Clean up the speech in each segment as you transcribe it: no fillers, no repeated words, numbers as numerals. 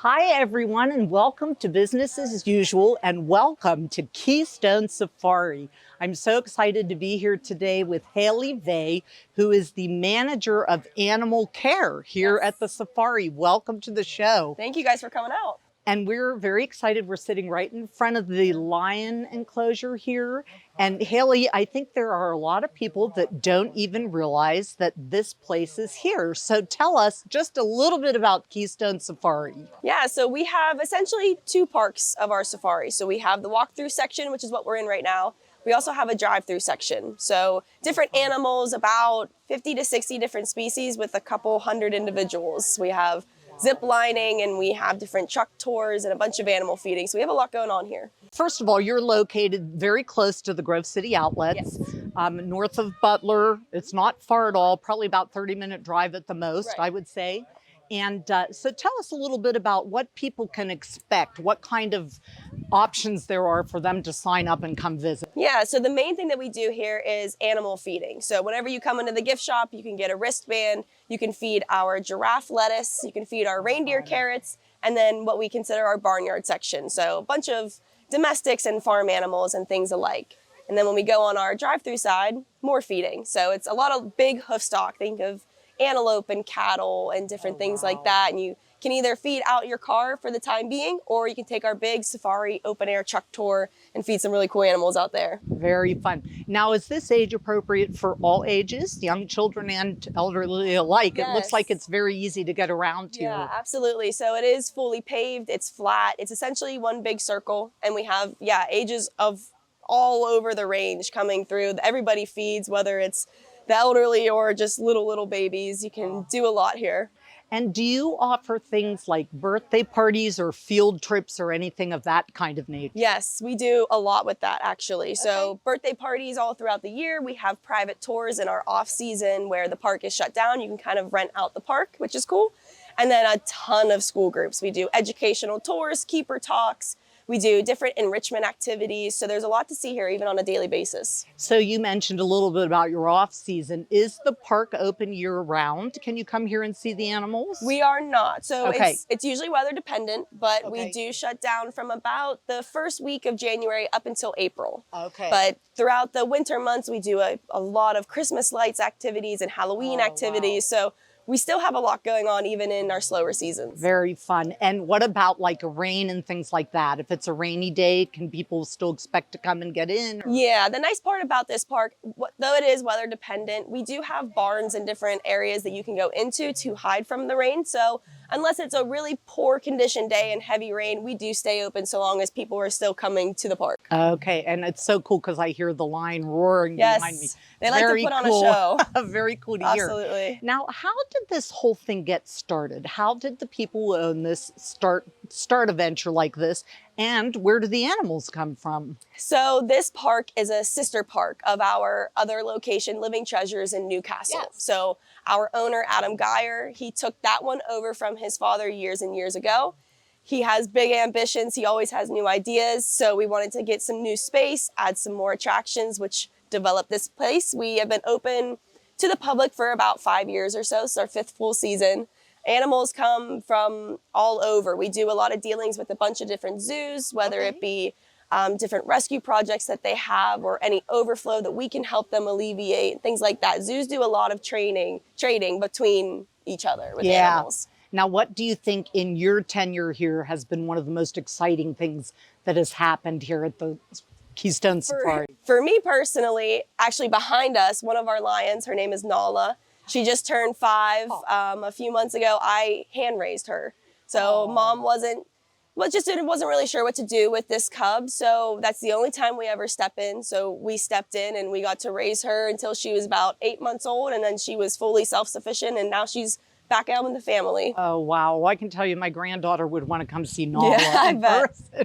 Hi, everyone, and welcome to Business as Usual, and welcome to Keystone Safari. I'm so excited to be here today with Haley Vay, who is the manager of animal care here at the safari. Welcome to the show. Thank you guys for coming out. And we're very excited. We're sitting right in front of the lion enclosure here. And Haley, I think there are a lot of people that don't even realize that this place is here. So tell us just a little bit about Keystone Safari. Yeah, so we have essentially two parks of our safari. So we have the walkthrough section, which is what we're in right now. We also have a drive-through section. So different animals, about 50 to 60 different species with a couple hundred individuals. We have zip lining and we have different truck tours and a bunch of animal feeding. So we have a lot going on here. First of all, you're located very close to the Grove City outlets, north of Butler. It's not far at all, probably about 30-minute drive at the most, I would say. And so tell us a little bit about what people can expect, what kind of options there are for them to sign up and come visit. Yeah, so the main thing that we do here is animal feeding. So whenever you come into the gift shop, you can get a wristband, you can feed our giraffe lettuce, you can feed our reindeer carrots, and then what we consider our barnyard section. So a bunch of domestics and farm animals and things alike. And then when we go on our drive-through side, more feeding. So it's a lot of big hoof stock. Think of antelope and cattle and different things like that. And you can either feed out your car for the time being, or you can take our big safari open air truck tour and feed some really cool animals out there. Very fun. Now, is this age appropriate for all ages, young children and elderly alike? It looks like it's very easy to get around to. Yeah, absolutely. So it is fully paved, it's flat, it's essentially one big circle, and we have, ages of all over the range coming through. Everybody feeds, whether it's the elderly or just little babies. You can do a lot here. And do you offer things like birthday parties or field trips or anything of that kind of nature? Yes, we do a lot with that actually. So birthday parties all throughout the year. We have private tours in our off season where the park is shut down. You can kind of rent out the park, which is cool. And then a ton of school groups. We do educational tours, keeper talks. We do different enrichment activities. So there's a lot to see here, even on a daily basis. So you mentioned a little bit about your off season. Is the park open year round? Can you come here and see the animals? We are not. So it's usually weather dependent, but we do shut down from about the first week of January up until April. But throughout the winter months, we do a lot of Christmas lights activities and Halloween activities. So we still have a lot going on even in our slower seasons. Very fun. And what about like rain and things like that? If it's a rainy day, can people still expect to come and get in? Yeah, the nice part about this park, though it is weather dependent, we do have barns in different areas that you can go into to hide from the rain. So unless it's a really poor condition day and heavy rain, we do stay open so long as people are still coming to the park. Okay, and it's so cool because I hear the lion roaring behind me. They like to put on a show. Very cool to hear. Absolutely. Now, how did this whole thing get started? How did the people who own this start a venture like this? And where do the animals come from? So this park is a sister park of our other location, Living Treasures in Newcastle. So our owner, Adam Geyer, he took that one over from his father years and years ago. He has big ambitions. He always has new ideas. So we wanted to get some new space, add some more attractions, which developed this place. We have been open to the public for about 5 years or so. It's our 5th full season. Animals come from all over. We do a lot of dealings with a bunch of different zoos, whether it be different rescue projects that they have or any overflow that we can help them alleviate, things like that. Zoos do a lot of trading between each other with animals. Now, what do you think in your tenure here has been one of the most exciting things that has happened here at the Keystone Safari? For me personally, actually behind us, one of our lions, her name is Nala. She just turned 5 a few months ago. I hand raised her. So mom wasn't really sure what to do with this cub. So that's the only time we ever step in. So we stepped in and we got to raise her until she was about 8 months old. And then she was fully self-sufficient. And now she's back out in the family. Oh, wow. Well, I can tell you my granddaughter would want to come see Nala in person.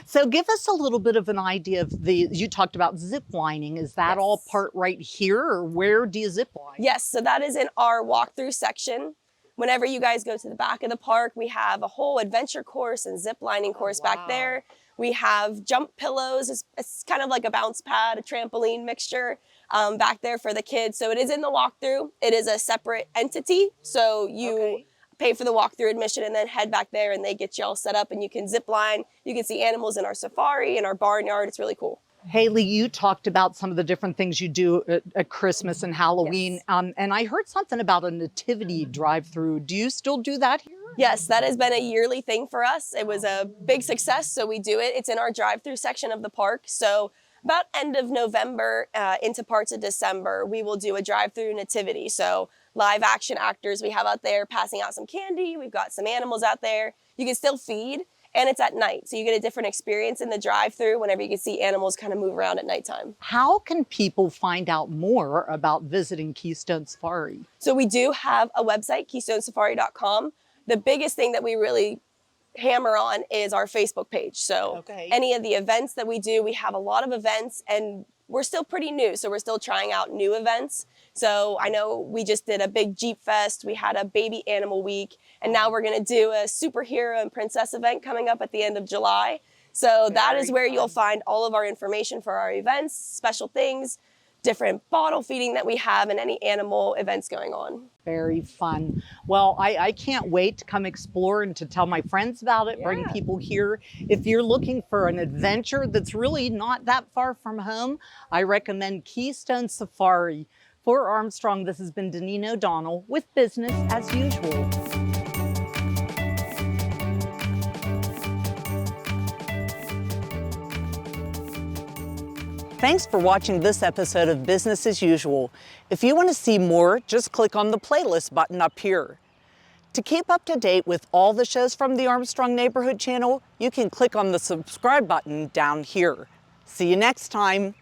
So give us a little bit of an idea of you talked about zip lining. Is that all part right here, or where do you zip line? Yes, so that is in our walkthrough section. Whenever you guys go to the back of the park, we have a whole adventure course and zip lining course back there. We have jump pillows. It's kind of like a bounce pad, a trampoline mixture back there for the kids. So it is in the walkthrough. It is a separate entity. So you pay for the walkthrough admission and then head back there and they get you all set up and you can zip line. You can see animals in our safari, in our barnyard. It's really cool. Haley, you talked about some of the different things you do at Christmas and Halloween. Yes. And I heard something about a nativity drive-through. Do you still do that here? Yes, that has been a yearly thing for us. It was a big success, so we do it. It's in our drive-through section of the park. So about end of November into parts of December, we will do a drive-through nativity. So live action actors we have out there passing out some candy. We've got some animals out there. You can still feed, and it's at night. So you get a different experience in the drive-through whenever you can see animals kind of move around at nighttime. How can people find out more about visiting Keystone Safari? So we do have a website, keystonesafari.com. The biggest thing that we really hammer on is our Facebook page. So any of the events that we do, we have a lot of events and we're still pretty new. So we're still trying out new events. So I know we just did a big Jeep Fest. We had a baby animal week, and now we're going to do a superhero and princess event coming up at the end of July. So that is where you'll find all of our information for our events, special things, different bottle feeding that we have, and any animal events going on. Very fun. Well, I can't wait to come explore and to tell my friends about it, bring people here. If you're looking for an adventure that's really not that far from home, I recommend Keystone Safari. For Armstrong, this has been Daneen O'Donnell with Business as Usual. Thanks for watching this episode of Business as Usual. If you want to see more, just click on the playlist button up here. To keep up to date with all the shows from the Armstrong Neighborhood Channel, you can click on the subscribe button down here. See you next time.